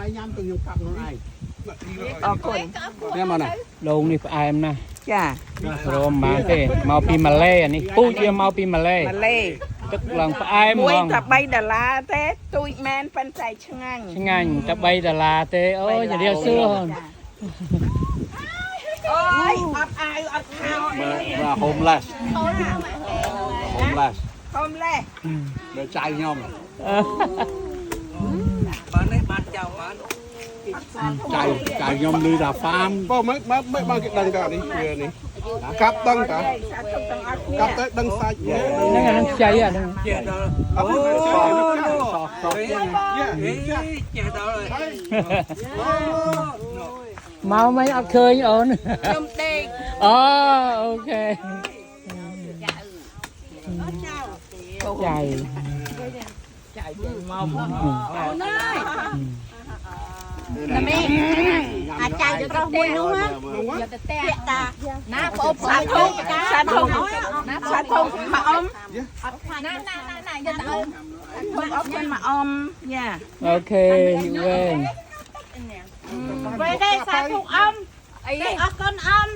ai nhắm từng nhiều cặp nó ai con nghe mà này ដូងនេះផ្អែមណាស់ ចា រមបានទេមកពីម៉ាឡេអានេះពូជវាមកពីម៉ាឡេ ម៉ាឡេ ទឹកឡើងផ្អែមហ្ម មួយ ង តែ$3ទេទូចមែនប៉ុន្តែឆ្ងាញ់ ឆ្ងាញ់តែ$3ទេអូយរាវសួរ អូយអត់អាវអត់ខោ và homeless homeless ហុំលេះ để chạy nhom បាននេះបានចៅបាន chạy nhom đi là farm có mấy bao cái đằng cả đi về đi cặp đằng cả សាធុទាំងអត់គ្នា cặp tới đằng sai ហ្នឹងអាហ្នឹងខ្ចីអាហ្នឹង ចេះដល់ អូ អូ ចេះដល់ហើយ មកមិនអត់ឃើញអូន ខ្ញុំដេក អូអូខេចៃ មកអូនអើយ Nè à chạy cho con mui luôn á tiệt ta ná bộ សាធុសាធុសាធុមកអ៊ំ nè cho tao មកអ៊ំទៅមកអ៊ំយ៉ា អូខេវែង về đây xa thuộc ông đây ở con ông